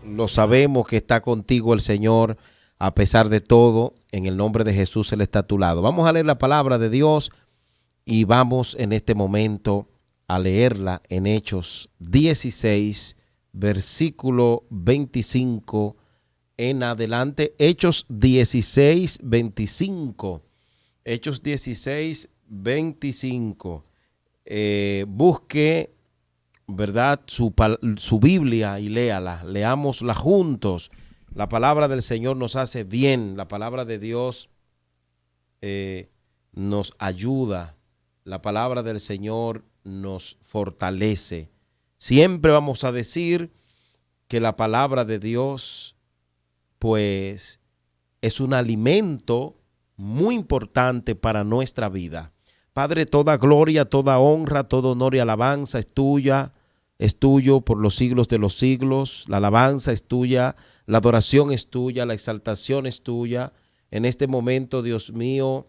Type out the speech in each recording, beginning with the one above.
Lo sabemos que está contigo el Señor a pesar de todo. En el nombre de Jesús Él está a tu lado. Vamos a leer la palabra de Dios y vamos en este momento a leerla en Hechos 16, versículo 25 en adelante. Hechos 16, 25. Hechos 16, 25. Busque, ¿verdad?, su Biblia y léala. Leámosla juntos. La palabra del Señor nos hace bien. La palabra de Dios nos ayuda. La palabra del Señor nos fortalece. Siempre vamos a decir que la palabra de Dios, pues, es un alimento muy importante para nuestra vida. Padre, toda gloria, toda honra, todo honor y alabanza es tuya, es tuyo por los siglos de los siglos. La alabanza es tuya, la adoración es tuya, la exaltación es tuya. En este momento, Dios mío,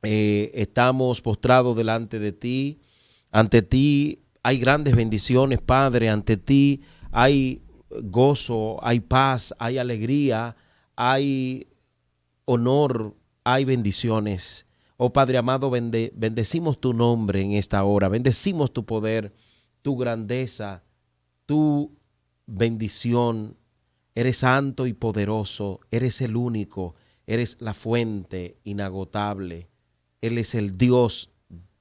estamos postrados delante de ti. Ante ti hay grandes bendiciones, Padre. Ante ti hay gozo, hay paz, hay alegría, hay honor, hay bendiciones. Oh Padre amado, bendecimos tu nombre en esta hora, bendecimos tu poder, tu grandeza, tu bendición. Eres santo y poderoso, eres el único, eres la fuente inagotable. Él es el Dios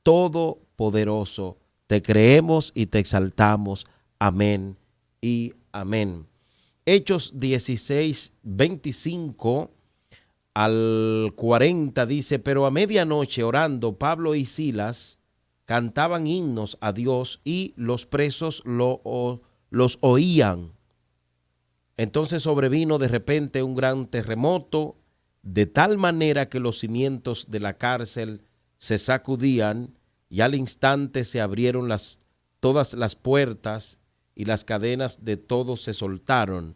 todopoderoso. Te creemos y te exaltamos. Amén y amén. Hechos 16, 25 al 40 dice: pero a medianoche orando, Pablo y Silas cantaban himnos a Dios y los presos los oían. Entonces sobrevino de repente un gran terremoto, de tal manera que los cimientos de la cárcel se sacudían, y al instante se abrieron todas las puertas, y las cadenas de todos se soltaron.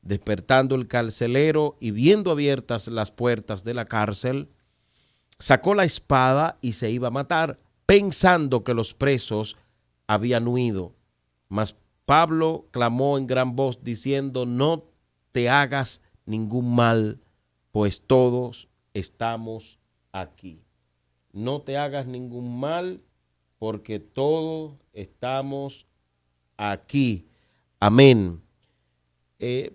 Despertando el carcelero y viendo abiertas las puertas de la cárcel, sacó la espada y se iba a matar, pensando que los presos habían huido. Mas Pablo clamó en gran voz diciendo: no te hagas ningún mal, pues todos estamos aquí. No te hagas ningún mal, porque todos estamos aquí. Amén.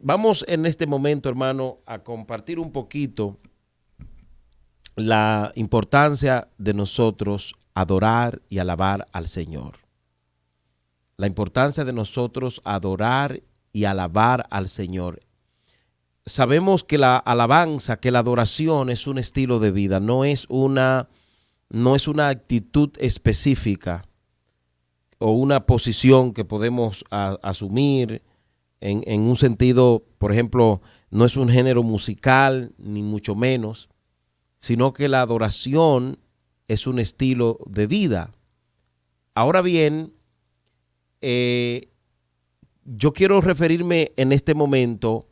Vamos en este momento, hermano, a compartir un poquito la importancia de nosotros adorar y alabar al Señor. La importancia de nosotros adorar y alabar al Señor. Sabemos que la alabanza, que la adoración es un estilo de vida, no es una actitud específica o una posición que podemos asumir en un sentido. Por ejemplo, no es un género musical, ni mucho menos, sino que la adoración es un estilo de vida. Ahora bien, yo quiero referirme en este momento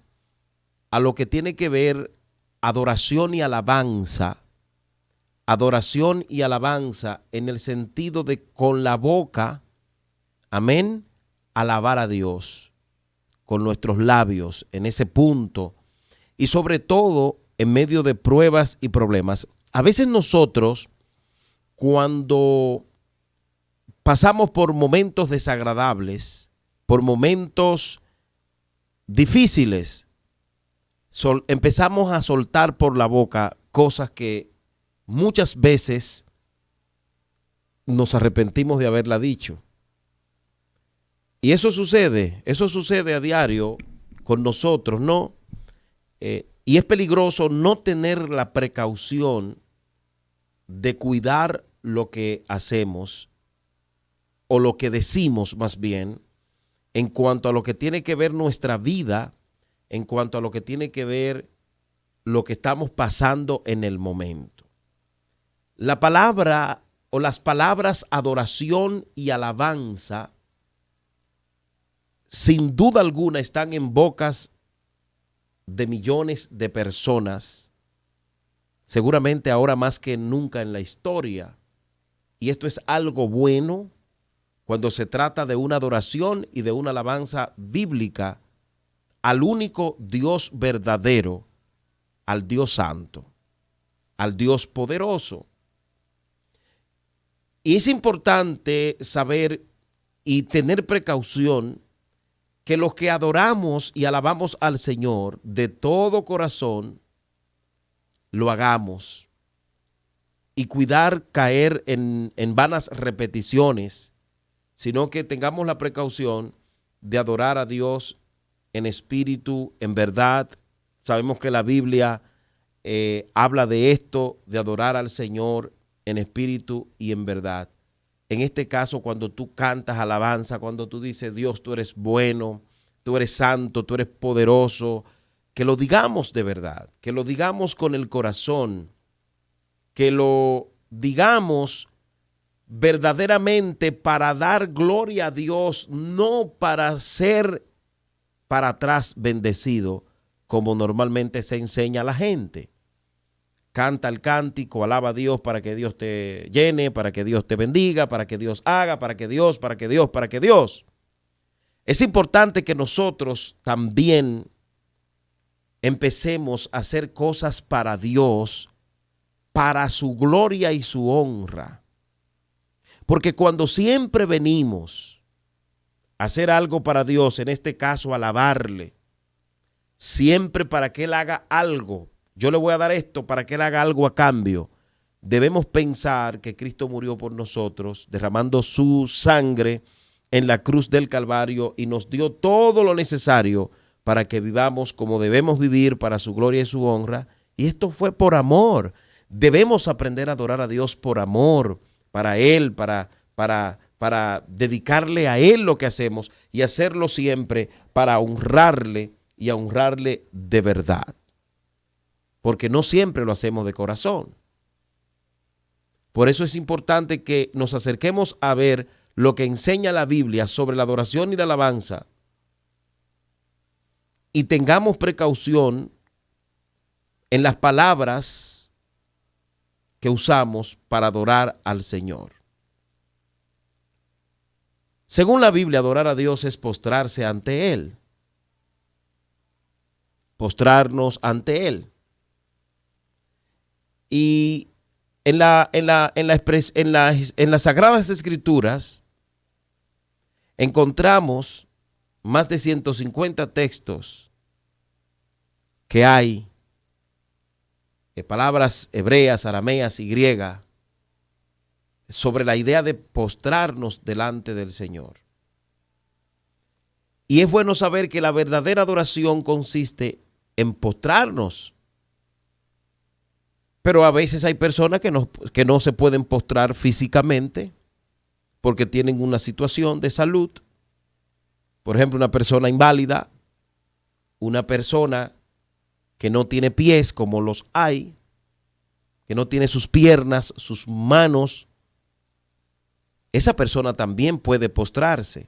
a lo que tiene que ver adoración y alabanza. Adoración y alabanza en el sentido de con la boca, amén, alabar a Dios, con nuestros labios, en ese punto, y sobre todo en medio de pruebas y problemas. A veces nosotros, cuando pasamos por momentos desagradables, por momentos difíciles, empezamos a soltar por la boca cosas que muchas veces nos arrepentimos de haberla dicho. Y eso sucede a diario con nosotros, ¿no? Y es peligroso no tener la precaución de cuidar lo que hacemos o lo que decimos más bien, en cuanto a lo que tiene que ver nuestra vida, en cuanto a lo que tiene que ver lo que estamos pasando en el momento. La palabra o las palabras adoración y alabanza, sin duda alguna, están en bocas de millones de personas, seguramente ahora más que nunca en la historia. Y esto es algo bueno cuando se trata de una adoración y de una alabanza bíblica al único Dios verdadero, al Dios santo, al Dios poderoso. Y es importante saber y tener precaución que los que adoramos y alabamos al Señor de todo corazón, lo hagamos. Y cuidar caer en vanas repeticiones, sino que tengamos la precaución de adorar a Dios en espíritu, en verdad. Sabemos que la Biblia habla de esto, de adorar al Señor en espíritu y en verdad. En este caso, cuando tú cantas alabanza, cuando tú dices, Dios, tú eres bueno, tú eres santo, tú eres poderoso, que lo digamos de verdad, que lo digamos con el corazón, que lo digamos verdaderamente para dar gloria a Dios, no para ser para atrás bendecido, como normalmente se enseña a la gente. Canta el cántico, alaba a Dios para que Dios te llene, para que Dios te bendiga, para que Dios haga, para que Dios. Es importante que nosotros también empecemos a hacer cosas para Dios, para su gloria y su honra. Porque cuando siempre venimos a hacer algo para Dios, en este caso alabarle, siempre para que Él haga algo, yo le voy a dar esto para que Él haga algo a cambio, debemos pensar que Cristo murió por nosotros, derramando su sangre en la cruz del Calvario y nos dio todo lo necesario para que vivamos como debemos vivir para su gloria y su honra. Y esto fue por amor. Debemos aprender a adorar a Dios por amor, para Él, para dedicarle a Él lo que hacemos y hacerlo siempre para honrarle y a honrarle de verdad. Porque no siempre lo hacemos de corazón. Por eso es importante que nos acerquemos a ver lo que enseña la Biblia sobre la adoración y la alabanza y tengamos precaución en las palabras que usamos para adorar al Señor. Según la Biblia, adorar a Dios es postrarse ante Él. Postrarnos ante Él. Y en las Sagradas Escrituras encontramos más de 150 textos que hay, palabras hebreas, arameas y griegas, sobre la idea de postrarnos delante del Señor. Y es bueno saber que la verdadera adoración consiste en postrarnos. Pero a veces hay personas que no se pueden postrar físicamente porque tienen una situación de salud. Por ejemplo, una persona inválida, una persona que no tiene pies como los hay, que no tiene sus piernas, sus manos. Esa persona también puede postrarse,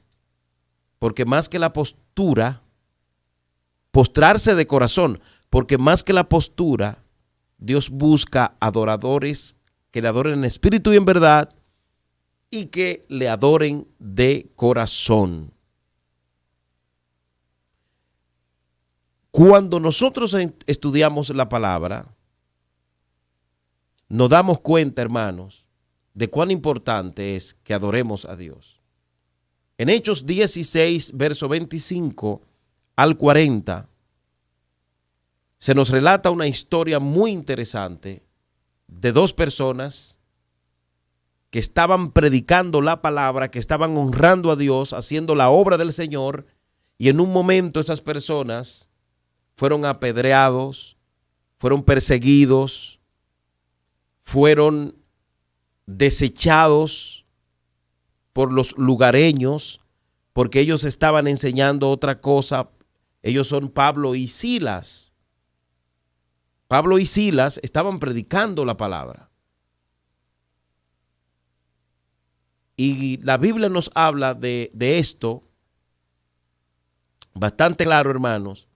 porque más que la postura, postrarse de corazón, porque más que la postura, Dios busca adoradores que le adoren en espíritu y en verdad y que le adoren de corazón. Cuando nosotros estudiamos la palabra, nos damos cuenta, hermanos, de cuán importante es que adoremos a Dios. En Hechos 16, verso 25 al 40, se nos relata una historia muy interesante de dos personas que estaban predicando la palabra, que estaban honrando a Dios, haciendo la obra del Señor, y en un momento esas personas fueron apedreados, fueron perseguidos, fueron desechados por los lugareños, porque ellos estaban enseñando otra cosa. Ellos son Pablo y Silas. Pablo y Silas estaban predicando la palabra. Y la Biblia nos habla de esto bastante claro, hermanos.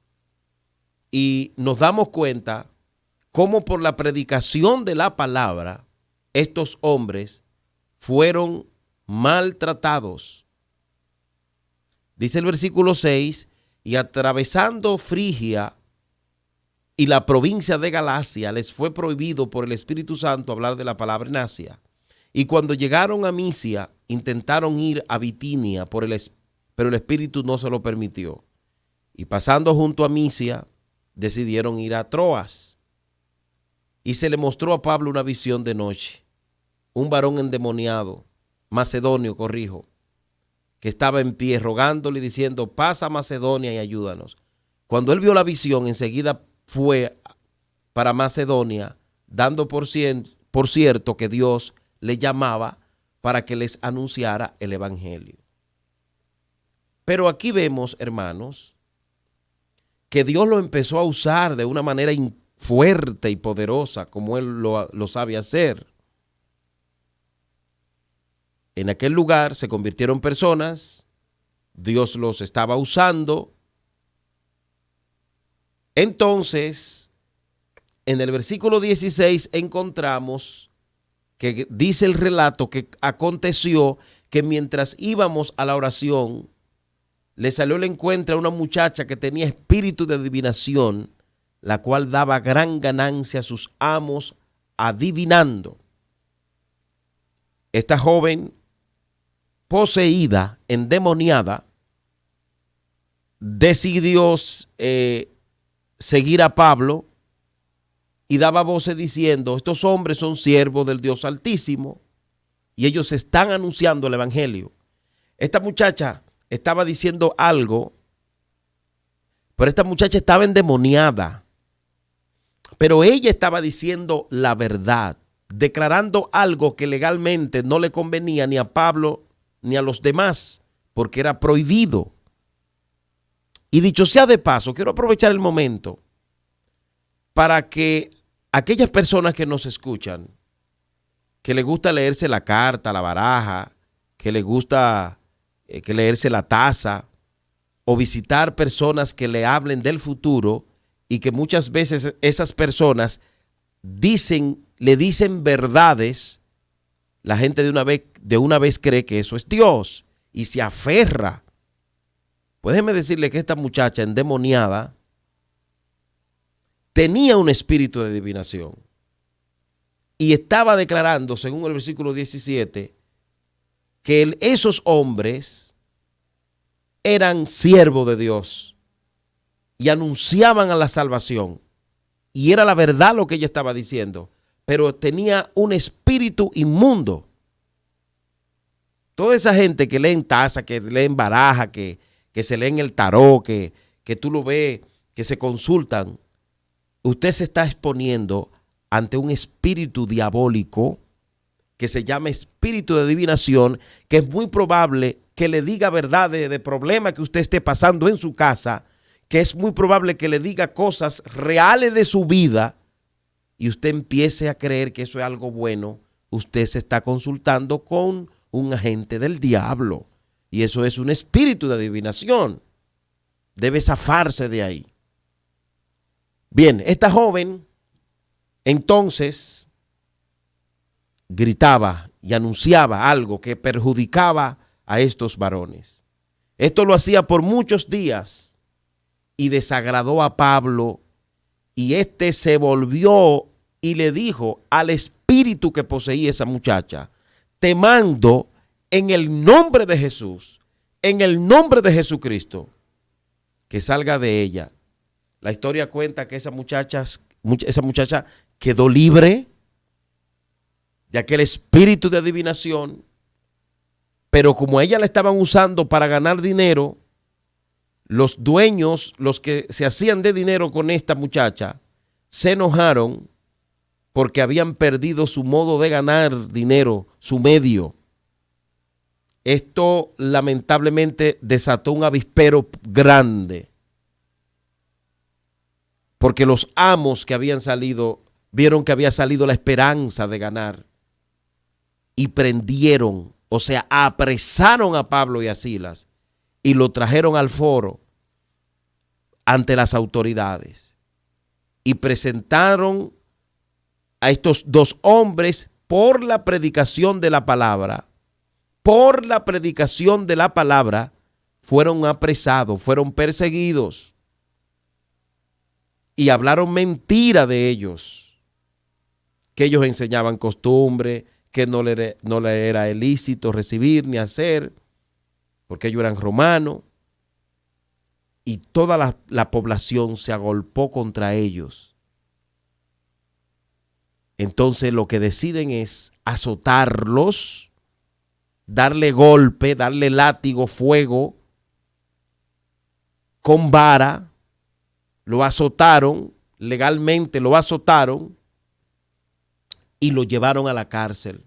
Y nos damos cuenta cómo por la predicación de la palabra, estos hombres fueron maltratados. Dice el versículo 6 y atravesando Frigia y la provincia de Galacia, les fue prohibido por el Espíritu Santo hablar de la palabra en Asia. Y cuando llegaron a Misia, intentaron ir a Bitinia, pero el Espíritu no se lo permitió. Y pasando junto a Misia, decidieron ir a Troas. Y se le mostró a Pablo una visión de noche. Un varón endemoniado, macedonio, corrijo, que estaba en pie rogándole y diciendo, pasa a Macedonia y ayúdanos. Cuando él vio la visión, enseguida fue para Macedonia, dando por cierto que Dios le llamaba para que les anunciara el evangelio. Pero aquí vemos, hermanos, que Dios lo empezó a usar de una manera fuerte y poderosa, como él lo sabe hacer. En aquel lugar se convirtieron personas, Dios los estaba usando. Entonces, en el versículo 16 encontramos que dice el relato que aconteció que mientras íbamos a la oración, le salió al encuentro a una muchacha que tenía espíritu de adivinación, la cual daba gran ganancia a sus amos adivinando. Esta joven, poseída, endemoniada, decidió seguir a Pablo y daba voces diciendo, estos hombres son siervos del Dios Altísimo y ellos están anunciando el evangelio. Esta muchacha estaba diciendo algo, pero esta muchacha estaba endemoniada, pero ella estaba diciendo la verdad, declarando algo que legalmente no le convenía ni a Pablo ni a los demás, porque era prohibido. Y dicho sea de paso, quiero aprovechar el momento para que aquellas personas que nos escuchan, que les gusta leerse la carta, la baraja, que les gusta que leerse la taza, o visitar personas que le hablen del futuro y que muchas veces esas personas le dicen verdades, la gente de una vez cree que eso es Dios y se aferra. Pues déjeme decirle que esta muchacha endemoniada tenía un espíritu de adivinación y estaba declarando, según el versículo 17, que esos hombres eran siervos de Dios y anunciaban a la salvación. Y era la verdad lo que ella estaba diciendo, pero tenía un espíritu inmundo. Toda esa gente que leen taza, que leen baraja, que se leen el tarot, que tú lo ves, que se consultan, usted se está exponiendo ante un espíritu diabólico que se llama espíritu de adivinación, que es muy probable que le diga verdades de problemas que usted esté pasando en su casa, que es muy probable que le diga cosas reales de su vida y usted empiece a creer que eso es algo bueno. Usted se está consultando con un agente del diablo y eso es un espíritu de adivinación. Debe zafarse de ahí. Bien, esta joven entonces gritaba y anunciaba algo que perjudicaba a estos varones. Esto lo hacía por muchos días y desagradó a Pablo, y éste se volvió y le dijo al espíritu que poseía esa muchacha, te mando en el nombre de Jesús, en el nombre de Jesucristo, que salga de ella. La historia cuenta que esa muchacha quedó libre de aquel espíritu de adivinación, pero como a ella la estaban usando para ganar dinero, los dueños, los que se hacían de dinero con esta muchacha, se enojaron porque habían perdido su modo de ganar dinero, su medio. Esto lamentablemente desató un avispero grande, porque los amos que habían salido vieron que había salido la esperanza de ganar y prendieron, o sea, apresaron a Pablo y a Silas y lo trajeron al foro ante las autoridades y presentaron a estos dos hombres por la predicación de la palabra. Por la predicación de la palabra fueron apresados, fueron perseguidos y hablaron mentira de ellos, que ellos enseñaban costumbre, que no le era ilícito recibir ni hacer, porque ellos eran romanos, y toda la población se agolpó contra ellos. Entonces lo que deciden es azotarlos, darle golpe, darle látigo, fuego, con vara. Lo azotaron, legalmente lo azotaron y lo llevaron a la cárcel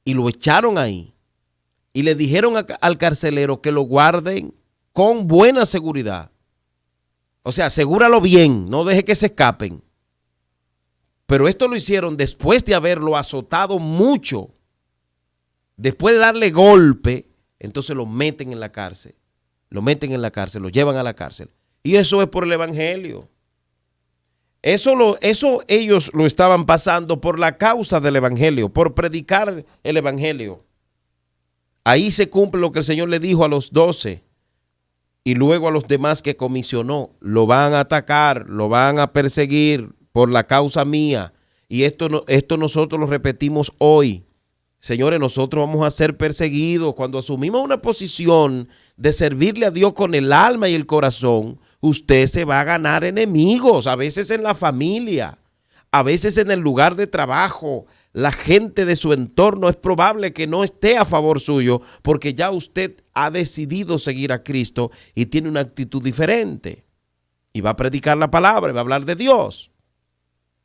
y lo echaron ahí y le dijeron al carcelero que lo guarden con buena seguridad. O sea, asegúralo bien, no deje que se escapen. Pero esto lo hicieron después de haberlo azotado mucho. Después de darle golpe, entonces lo meten en la cárcel. Lo meten en la cárcel, lo llevan a la cárcel. Y eso es por el evangelio. Eso ellos lo estaban pasando por la causa del evangelio, por predicar el evangelio. Ahí se cumple lo que el Señor le dijo a los 12 y luego a los demás que comisionó. Lo van a atacar, lo van a perseguir por la causa mía. Y esto nosotros lo repetimos hoy. Señores, nosotros vamos a ser perseguidos. Cuando asumimos una posición de servirle a Dios con el alma y el corazón, usted se va a ganar enemigos, a veces en la familia, a veces en el lugar de trabajo. La gente de su entorno es probable que no esté a favor suyo porque ya usted ha decidido seguir a Cristo y tiene una actitud diferente. Y va a predicar la palabra, va a hablar de Dios.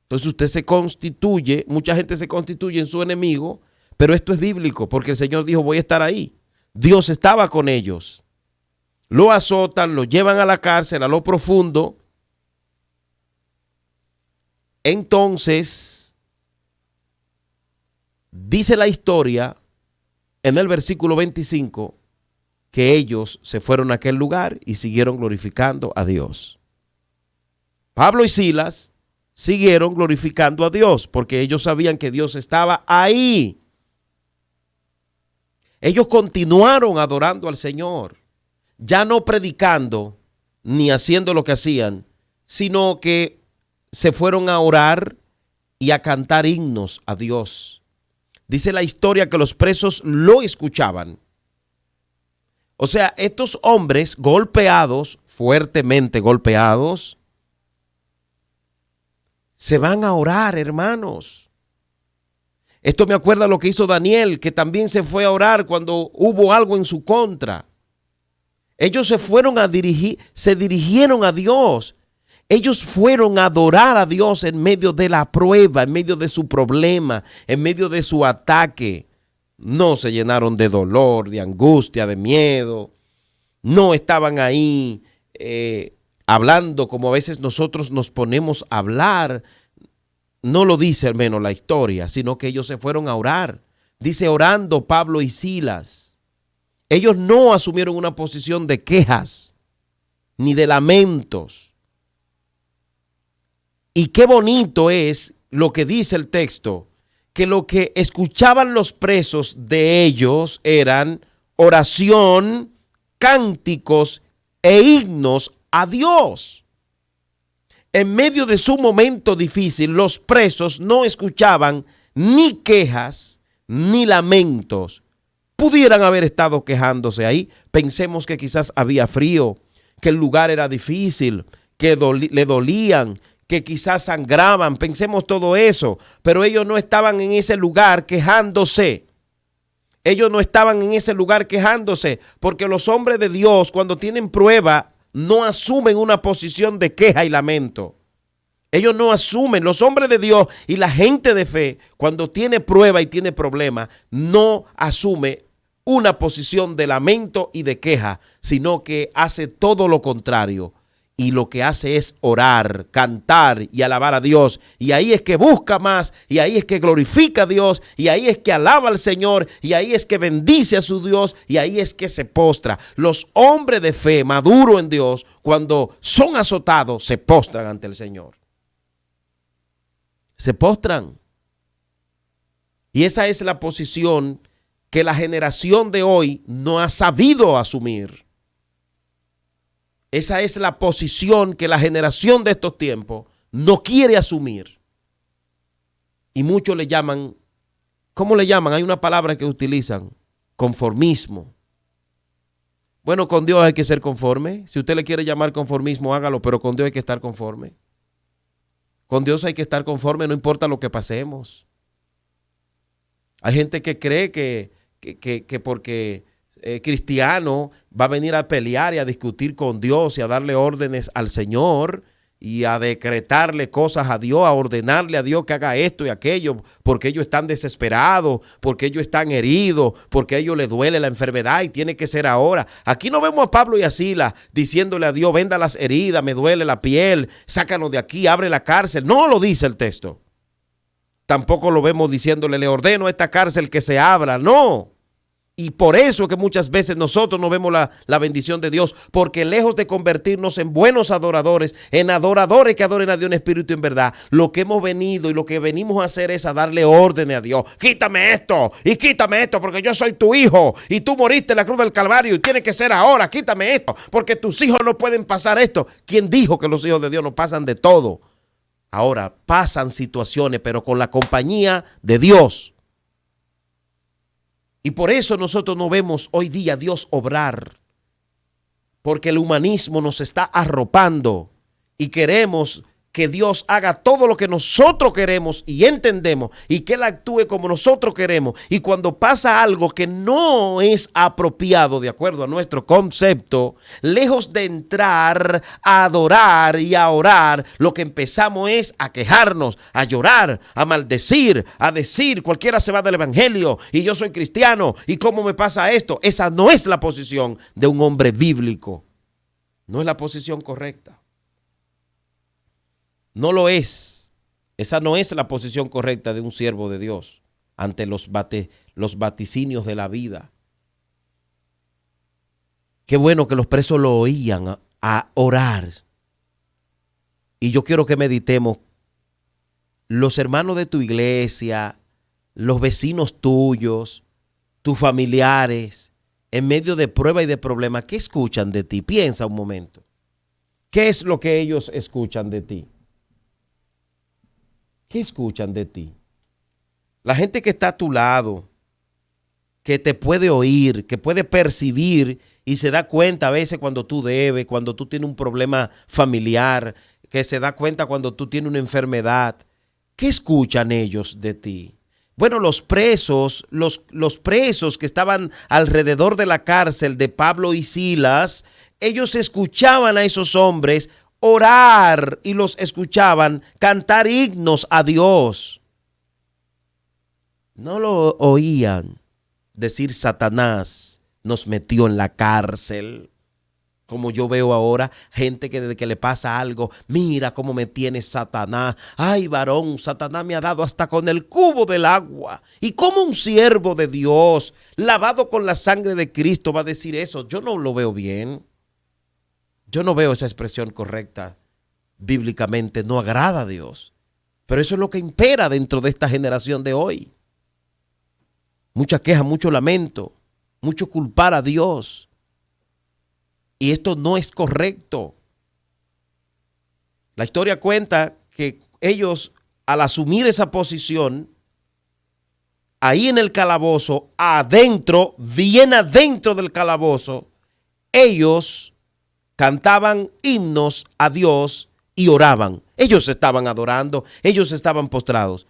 Entonces usted se constituye, mucha gente se constituye en su enemigo, pero esto es bíblico porque el Señor dijo, voy a estar ahí. Dios estaba con ellos. Lo azotan, lo llevan a la cárcel, a lo profundo. Entonces, dice la historia en el versículo 25 que ellos se fueron a aquel lugar y siguieron glorificando a Dios. Pablo y Silas siguieron glorificando a Dios porque ellos sabían que Dios estaba ahí. Ellos continuaron adorando al Señor, ya no predicando ni haciendo lo que hacían, sino que se fueron a orar y a cantar himnos a Dios. Dice la historia que los presos lo escuchaban. O sea, estos hombres golpeados, fuertemente golpeados, se van a orar, hermanos. Esto me acuerda lo que hizo Daniel, que también se fue a orar cuando hubo algo en su contra. Ellos se dirigieron a Dios. Ellos fueron a adorar a Dios en medio de la prueba, en medio de su problema, en medio de su ataque. No se llenaron de dolor, de angustia, de miedo. No estaban ahí hablando como a veces nosotros nos ponemos a hablar. No lo dice al menos la historia, sino que ellos se fueron a orar. Dice orando Pablo y Silas. Ellos no asumieron una posición de quejas ni de lamentos. Y qué bonito es lo que dice el texto, que lo que escuchaban los presos de ellos eran oración, cánticos e himnos a Dios. En medio de su momento difícil, los presos no escuchaban ni quejas ni lamentos. Pudieran haber estado quejándose ahí. Pensemos que quizás había frío, que el lugar era difícil, que le dolían, que quizás sangraban. Pensemos todo eso. Pero ellos no estaban en ese lugar quejándose. Ellos no estaban en ese lugar quejándose, porque los hombres de Dios, cuando tienen prueba, no asumen una posición de queja y lamento. Ellos no asumen, los hombres de Dios y la gente de fe, cuando tiene prueba y tiene problema, no asume una posición de lamento y de queja, sino que hace todo lo contrario. Y lo que hace es orar, cantar y alabar a Dios. Y ahí es que busca más, y ahí es que glorifica a Dios, y ahí es que alaba al Señor, y ahí es que bendice a su Dios, y ahí es que se postra. Los hombres de fe maduros en Dios, cuando son azotados, se postran ante el Señor. Se postran. Y esa es la posición que la generación de hoy no ha sabido asumir. Esa es la posición que la generación de estos tiempos no quiere asumir. Y muchos le llaman, ¿cómo le llaman? Hay una palabra que utilizan, conformismo. Bueno, con Dios hay que ser conforme. Si usted le quiere llamar conformismo, hágalo, pero con Dios hay que estar conforme. Con Dios hay que estar conforme, no importa lo que pasemos. Hay gente que cree que porque cristiano va a venir a pelear y a discutir con Dios y a darle órdenes al Señor y a decretarle cosas a Dios, a ordenarle a Dios que haga esto y aquello, porque ellos están desesperados, porque ellos están heridos, porque a ellos les duele la enfermedad y tiene que ser ahora. Aquí no vemos a Pablo y a Silas diciéndole a Dios, venda las heridas, me duele la piel, sácanos de aquí, abre la cárcel. No lo dice el texto. Tampoco lo vemos diciéndole, le ordeno a esta cárcel que se abra. No. Y por eso que muchas veces nosotros no vemos la bendición de Dios, porque lejos de convertirnos en buenos adoradores, en adoradores que adoren a Dios en espíritu y en verdad, lo que hemos venido y lo que venimos a hacer es a darle órdenes a Dios. Quítame esto y quítame esto porque yo soy tu hijo y tú moriste en la cruz del Calvario y tiene que ser ahora. Quítame esto porque tus hijos no pueden pasar esto. ¿Quién dijo que los hijos de Dios no pasan de todo? Ahora pasan situaciones, pero con la compañía de Dios. Y por eso nosotros no vemos hoy día a Dios obrar, porque el humanismo nos está arropando y queremos que Dios haga todo lo que nosotros queremos y entendemos y que Él actúe como nosotros queremos. Y cuando pasa algo que no es apropiado de acuerdo a nuestro concepto, lejos de entrar a adorar y a orar, lo que empezamos es a quejarnos, a llorar, a maldecir, a decir cualquiera se va del evangelio y yo soy cristiano y cómo me pasa esto. Esa no es la posición de un hombre bíblico. No es la posición correcta. No lo es. Esa no es la posición correcta de un siervo de Dios ante los vaticinios de la vida. Qué bueno que los presos lo oían a orar. Y yo quiero que meditemos. Los hermanos de tu iglesia, los vecinos tuyos, tus familiares, en medio de prueba y de problemas, ¿qué escuchan de ti? Piensa un momento. ¿Qué es lo que ellos escuchan de ti? ¿Qué escuchan de ti? La gente que está a tu lado, que te puede oír, que puede percibir y se da cuenta a veces cuando tú debes, cuando tú tienes un problema familiar, que se da cuenta cuando tú tienes una enfermedad. ¿Qué escuchan ellos de ti? Bueno, los presos que estaban alrededor de la cárcel de Pablo y Silas, ellos escuchaban a esos hombres orar y los escuchaban cantar himnos a Dios. No lo oían decir Satanás nos metió en la cárcel. Como yo veo ahora, gente que desde que le pasa algo, mira cómo me tiene Satanás. Ay, varón, Satanás me ha dado hasta con el cubo del agua. Y como un siervo de Dios, lavado con la sangre de Cristo, va a decir eso. Yo no lo veo bien. Yo no veo esa expresión correcta. Bíblicamente no agrada a Dios. Pero eso es lo que impera dentro de esta generación de hoy. Mucha queja, mucho lamento, mucho culpar a Dios. Y esto no es correcto. La historia cuenta que ellos, al asumir esa posición, ahí en el calabozo, adentro, bien adentro del calabozo, ellos cantaban himnos a Dios y oraban. Ellos estaban adorando, ellos estaban postrados.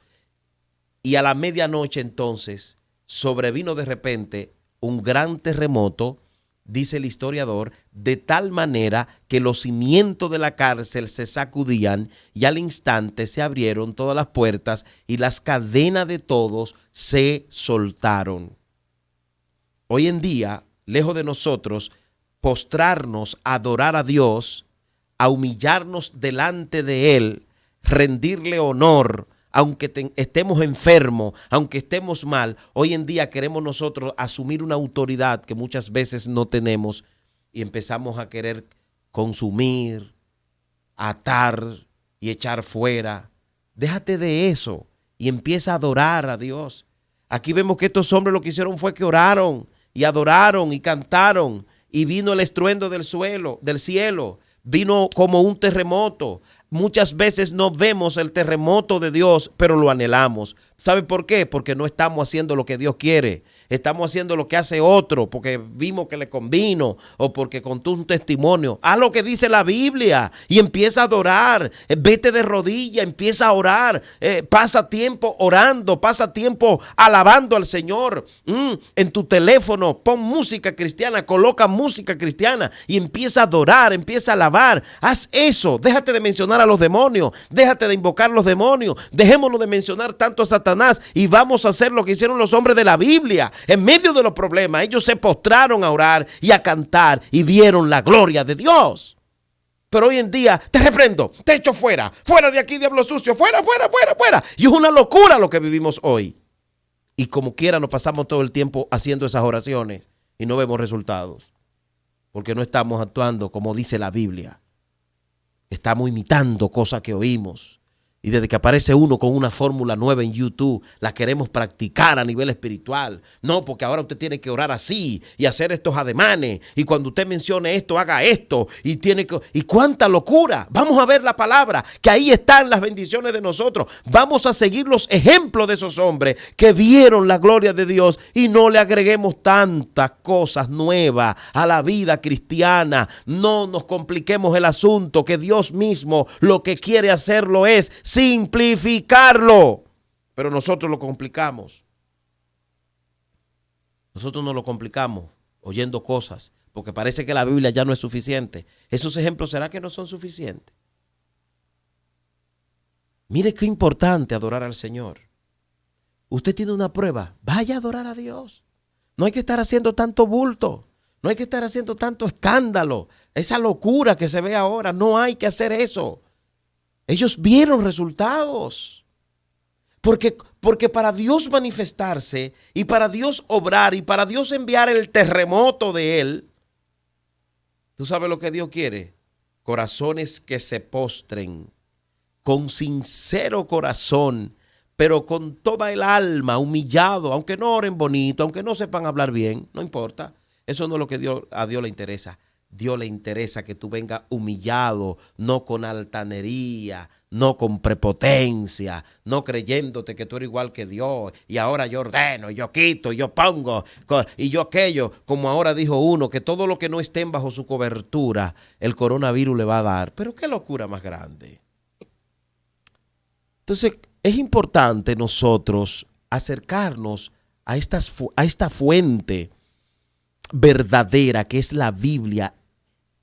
Y a la medianoche entonces sobrevino de repente un gran terremoto, dice el historiador, de tal manera que los cimientos de la cárcel se sacudían y al instante se abrieron todas las puertas y las cadenas de todos se soltaron. Hoy en día, lejos de nosotros, postrarnos, adorar a Dios, a humillarnos delante de Él, rendirle honor, aunque estemos enfermos, aunque estemos mal, hoy en día queremos nosotros asumir una autoridad que muchas veces no tenemos y empezamos a querer consumir, atar y echar fuera. Déjate de eso y empieza a adorar a Dios. Aquí vemos que estos hombres lo que hicieron fue que oraron y adoraron y cantaron y vino el estruendo del cielo, vino como un terremoto. Muchas veces no vemos el terremoto de Dios, pero lo anhelamos. ¿Sabe por qué? Porque no estamos haciendo lo que Dios quiere. Estamos haciendo lo que hace otro, porque vimos que le convino o porque contó un testimonio. Haz lo que dice la Biblia y empieza a adorar. Vete de rodilla, empieza a orar. Pasa tiempo orando, pasa tiempo alabando al Señor. En tu teléfono pon música cristiana, coloca música cristiana y empieza a adorar, empieza a alabar. Haz eso. Déjate de mencionar a los demonios. Déjate de invocar los demonios. Dejémonos de mencionar tanto a Satanás y vamos a hacer lo que hicieron los hombres de la Biblia. En medio de los problemas, ellos se postraron a orar y a cantar y vieron la gloria de Dios. Pero hoy en día, te reprendo, te echo fuera, fuera de aquí, diablo sucio, fuera, fuera, fuera, fuera. Y es una locura lo que vivimos hoy. Y como quiera nos pasamos todo el tiempo haciendo esas oraciones y no vemos resultados. Porque no estamos actuando como dice la Biblia. Estamos imitando cosas que oímos. Y desde que aparece uno con una fórmula nueva en YouTube, la queremos practicar a nivel espiritual. No, porque ahora usted tiene que orar así y hacer estos ademanes. Y cuando usted mencione esto, haga esto. Y cuánta locura. Vamos a ver la palabra, que ahí están las bendiciones de nosotros. Vamos a seguir los ejemplos de esos hombres que vieron la gloria de Dios y no le agreguemos tantas cosas nuevas a la vida cristiana. No nos compliquemos el asunto, que Dios mismo lo que quiere hacerlo es simplificarlo, pero nosotros lo complicamos. Nosotros no lo complicamos oyendo cosas, porque parece que la Biblia ya no es suficiente. ¿Esos ejemplos será que no son suficientes? Mire qué importante adorar al Señor. Usted tiene una prueba, vaya a adorar a Dios. No hay que estar haciendo tanto bulto, no hay que estar haciendo tanto escándalo. Esa locura que se ve ahora, no hay que hacer eso. Ellos vieron resultados. Porque para Dios manifestarse y para Dios obrar y para Dios enviar el terremoto de Él, ¿tú sabes lo que Dios quiere? Corazones que se postren con sincero corazón, pero con toda el alma, humillado, aunque no oren bonito, aunque no sepan hablar bien, no importa. Eso no es lo que a Dios le interesa. Dios le interesa que tú vengas humillado, no con altanería, no con prepotencia, no creyéndote que tú eres igual que Dios y ahora yo ordeno, yo quito, yo pongo y yo aquello, como ahora dijo uno, que todo lo que no estén bajo su cobertura, el coronavirus le va a dar. Pero qué locura más grande. Entonces es importante nosotros acercarnos a esta fuente verdadera que es la Biblia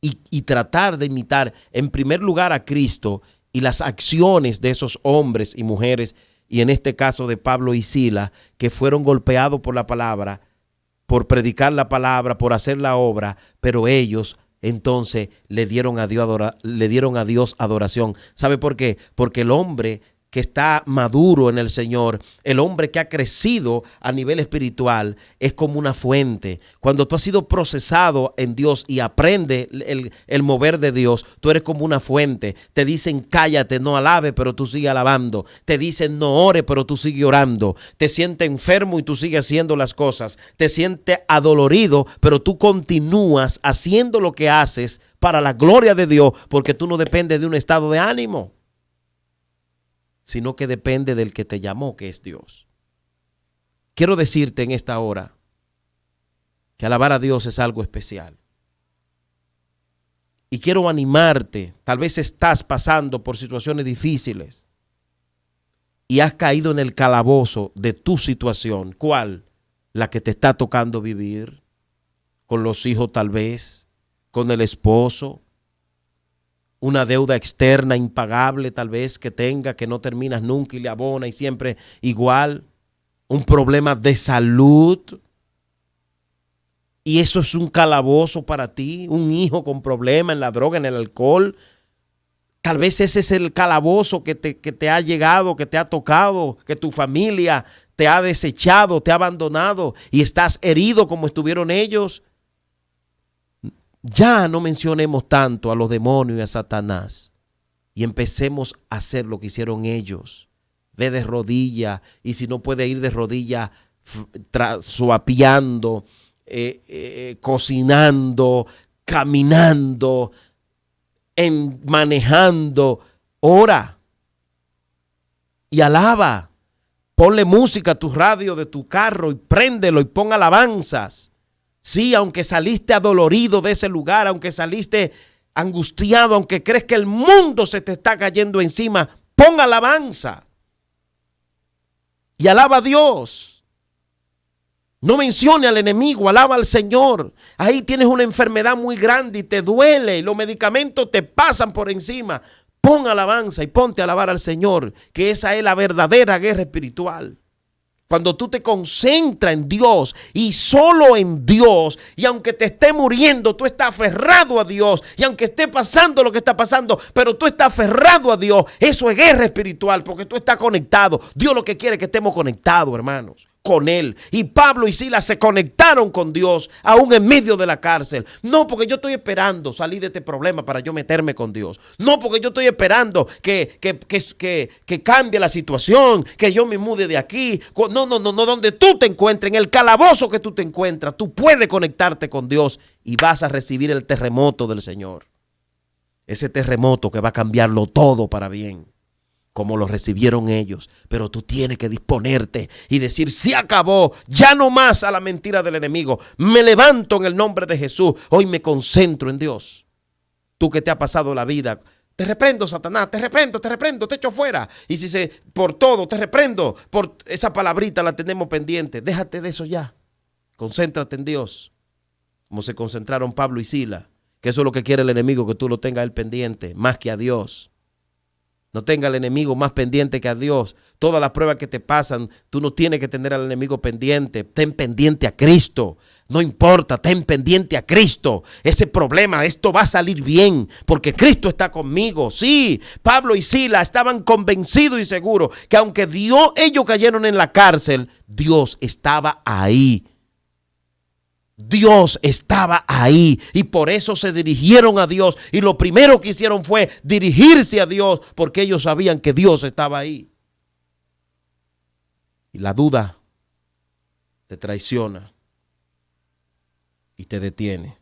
y tratar de imitar en primer lugar a Cristo y las acciones de esos hombres y mujeres, y en este caso de Pablo y Silas, que fueron golpeados por la palabra, por predicar la palabra, por hacer la obra, pero ellos entonces le dieron a Dios adoración. ¿Sabe por qué? Porque el hombre que está maduro en el Señor, el hombre que ha crecido a nivel espiritual, es como una fuente. Cuando tú has sido procesado en Dios y aprende el mover de Dios, tú eres como una fuente. Te dicen cállate, no alabe, pero tú sigues alabando. Te dicen no ore, pero tú sigues orando. Te sientes enfermo y tú sigues haciendo las cosas. Te sientes adolorido, pero tú continúas haciendo lo que haces para la gloria de Dios, porque tú no dependes de un estado de ánimo, sino que depende del que te llamó, que es Dios. Quiero decirte en esta hora que alabar a Dios es algo especial. Y quiero animarte. Tal vez estás pasando por situaciones difíciles y has caído en el calabozo de tu situación. ¿Cuál? La que te está tocando vivir, con los hijos tal vez, con el esposo, una deuda externa impagable tal vez que tenga, que no terminas nunca y le abona y siempre igual, un problema de salud, y eso es un calabozo para ti, un hijo con problemas en la droga, en el alcohol. Tal vez ese es el calabozo que te ha llegado, que te ha tocado, que tu familia te ha desechado, te ha abandonado y estás herido como estuvieron ellos. Ya no mencionemos tanto a los demonios y a Satanás y empecemos a hacer lo que hicieron ellos. Ve de rodilla, y si no puede ir de rodilla, suapiando, cocinando, caminando, manejando. Ora y alaba. Ponle música a tu radio de tu carro y préndelo y pon alabanzas. Sí, aunque saliste adolorido de ese lugar, aunque saliste angustiado, aunque crees que el mundo se te está cayendo encima, pon alabanza y alaba a Dios. No mencione al enemigo, alaba al Señor. Ahí tienes una enfermedad muy grande y te duele y los medicamentos te pasan por encima. Pon alabanza y ponte a alabar al Señor, que esa es la verdadera guerra espiritual. Cuando tú te concentras en Dios y solo en Dios, y aunque te esté muriendo, tú estás aferrado a Dios, y aunque esté pasando lo que está pasando, pero tú estás aferrado a Dios, eso es guerra espiritual, porque tú estás conectado. Dios lo que quiere es que estemos conectados, hermanos, con Él. Y Pablo y Silas se conectaron con Dios aún en medio de la cárcel. No porque yo estoy esperando salir de este problema para yo meterme con Dios. No porque yo estoy esperando que cambie la situación, que yo me mude de aquí. No, donde tú te encuentres, en el calabozo que tú te encuentras, tú puedes conectarte con Dios y vas a recibir el terremoto del Señor. Ese terremoto que va a cambiarlo todo para bien, como lo recibieron ellos. Pero tú tienes que disponerte y decir: se acabó, ya no más a la mentira del enemigo. Me levanto en el nombre de Jesús. Hoy me concentro en Dios. Tú que te ha pasado la vida: te reprendo, Satanás, te reprendo, te echo fuera. Y si por todo, te reprendo. Por esa palabrita la tenemos pendiente. Déjate de eso ya. Concéntrate en Dios. Como se concentraron Pablo y Silas. Que eso es lo que quiere el enemigo, que tú lo tengas a él pendiente, más que a Dios. No tenga al enemigo más pendiente que a Dios. Todas las pruebas que te pasan, tú no tienes que tener al enemigo pendiente. Ten pendiente a Cristo. No importa, ten pendiente a Cristo. Ese problema, esto va a salir bien, porque Cristo está conmigo. Sí, Pablo y Silas estaban convencidos y seguros que aunque ellos cayeron en la cárcel, Dios estaba ahí. Dios estaba ahí y por eso se dirigieron a Dios, y lo primero que hicieron fue dirigirse a Dios, porque ellos sabían que Dios estaba ahí. Y la duda te traiciona y te detiene.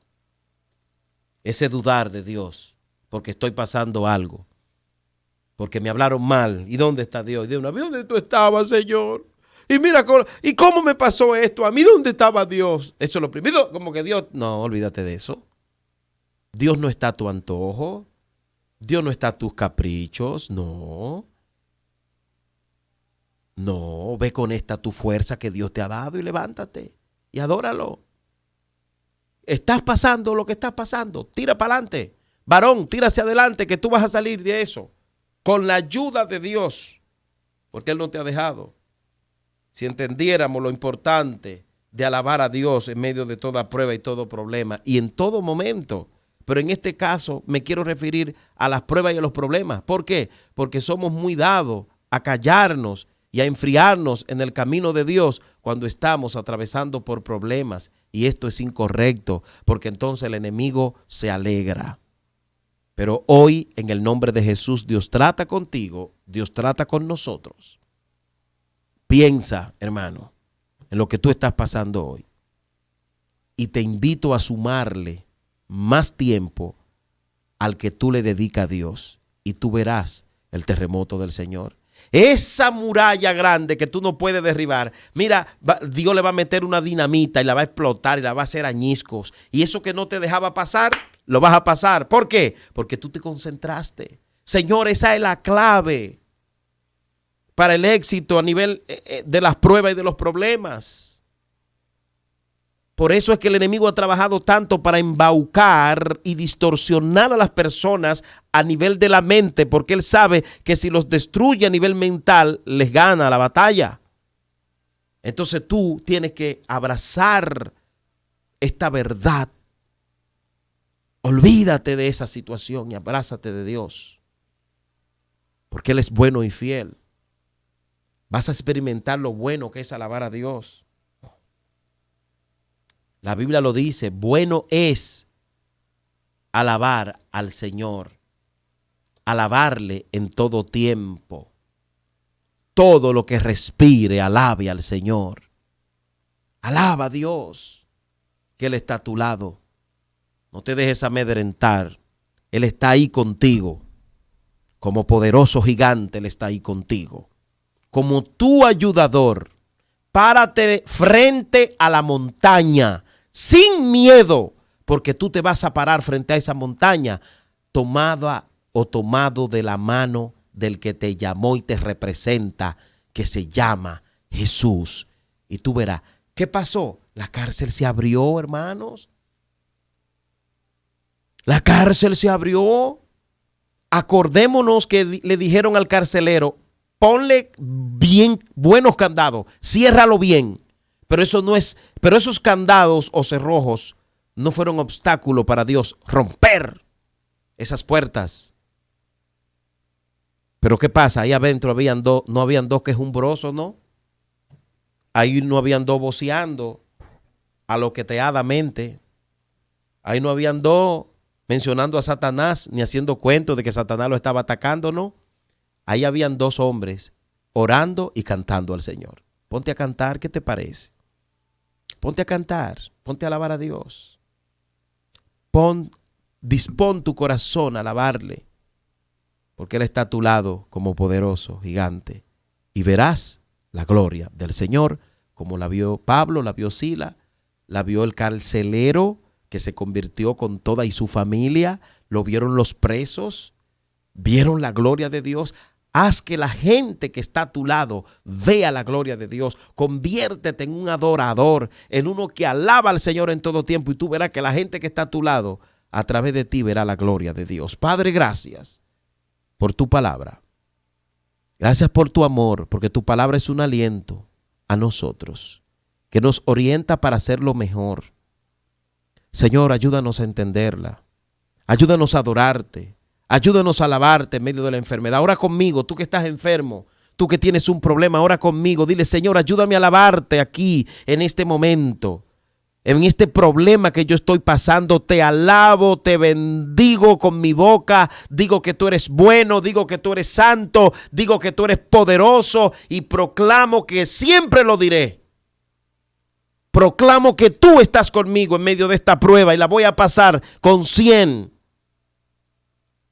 Ese dudar de Dios, porque estoy pasando algo, porque me hablaron mal. ¿Y dónde está Dios? Y de una vez: ¿dónde tú estabas, Señor? Y mira, ¿y cómo me pasó esto? ¿A mí dónde estaba Dios? Eso es lo primero, como que Dios... No, olvídate de eso. Dios no está a tu antojo. Dios no está a tus caprichos. No. No, ve con esta tu fuerza que Dios te ha dado y levántate y adóralo. Estás pasando lo que estás pasando. Tira para adelante. Varón, tira hacia adelante, que tú vas a salir de eso. Con la ayuda de Dios. Porque Él no te ha dejado. Si entendiéramos lo importante de alabar a Dios en medio de toda prueba y todo problema y en todo momento. Pero en este caso me quiero referir a las pruebas y a los problemas. ¿Por qué? Porque somos muy dados a callarnos y a enfriarnos en el camino de Dios cuando estamos atravesando por problemas. Y esto es incorrecto, porque entonces el enemigo se alegra. Pero hoy, en el nombre de Jesús, Dios trata contigo, Dios trata con nosotros. Piensa, hermano, en lo que tú estás pasando hoy. Y te invito a sumarle más tiempo al que tú le dedicas a Dios. Y tú verás el terremoto del Señor. Esa muralla grande que tú no puedes derribar. Mira, Dios le va a meter una dinamita y la va a explotar y la va a hacer añicos. Y eso que no te dejaba pasar, lo vas a pasar. ¿Por qué? Porque tú te concentraste. Señor, esa es la clave para el éxito a nivel de las pruebas y de los problemas. Por eso es que el enemigo ha trabajado tanto para embaucar y distorsionar a las personas a nivel de la mente, porque él sabe que si los destruye a nivel mental, les gana la batalla. Entonces tú tienes que abrazar esta verdad. Olvídate de esa situación y abrázate de Dios, porque Él es bueno y fiel. Vas a experimentar lo bueno que es alabar a Dios. La Biblia lo dice: bueno es alabar al Señor, alabarle en todo tiempo. Todo lo que respire, alabe al Señor. Alaba a Dios. que Él está a tu lado. No te dejes amedrentar. Él está ahí contigo. Como poderoso gigante, Él está ahí contigo. Como tu ayudador, párate frente a la montaña, sin miedo, porque tú te vas a parar frente a esa montaña, tomada o tomado de la mano del que te llamó y te representa, que se llama Jesús. Y tú verás, ¿qué pasó? La cárcel se abrió, hermanos. La cárcel se abrió. Acordémonos que le dijeron al carcelero, ponle bien buenos candados, ciérralo bien. Pero esos candados o cerrojos no fueron obstáculo para Dios romper esas puertas. Pero ¿qué pasa? Ahí adentro no habían dos quejumbrosos, ¿no? Ahí no habían dos voceando aloqueteadamente. Ahí no habían dos mencionando a Satanás, ni haciendo cuentos de que Satanás lo estaba atacando, ¿no? Ahí habían dos hombres orando y cantando al Señor. Ponte a cantar, ¿qué te parece? Ponte a cantar, ponte a alabar a Dios. Dispón tu corazón a alabarle, porque Él está a tu lado como poderoso gigante. Y verás la gloria del Señor, como la vio Pablo, la vio Sila, la vio el carcelero, que se convirtió con toda y su familia, lo vieron los presos, vieron la gloria de Dios. Haz que la gente que está a tu lado vea la gloria de Dios. Conviértete en un adorador, en uno que alaba al Señor en todo tiempo, y tú verás que la gente que está a tu lado, a través de ti verá la gloria de Dios. Padre, gracias por tu palabra. Gracias por tu amor, porque tu palabra es un aliento a nosotros, que nos orienta para hacer lo mejor. Señor, ayúdanos a entenderla. Ayúdanos a adorarte. Ayúdanos a alabarte en medio de la enfermedad. Ora conmigo, tú que estás enfermo, tú que tienes un problema, ora conmigo. Dile, Señor, ayúdame a alabarte aquí, en este momento. En este problema que yo estoy pasando, te alabo, te bendigo con mi boca. Digo que tú eres bueno, digo que tú eres santo, digo que tú eres poderoso y proclamo que siempre lo diré. Proclamo que tú estás conmigo en medio de esta prueba y la voy a pasar con 100.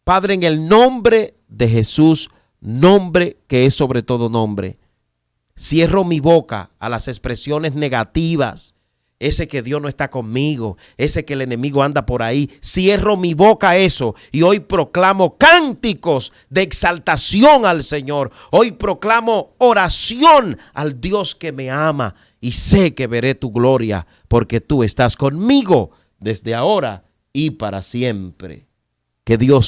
Padre, en el nombre de Jesús, nombre que es sobre todo nombre, cierro mi boca a las expresiones negativas, ese que Dios no está conmigo, ese que el enemigo anda por ahí. Cierro mi boca a eso y hoy proclamo cánticos de exaltación al Señor. Hoy proclamo oración al Dios que me ama y sé que veré tu gloria porque tú estás conmigo desde ahora y para siempre. Que Dios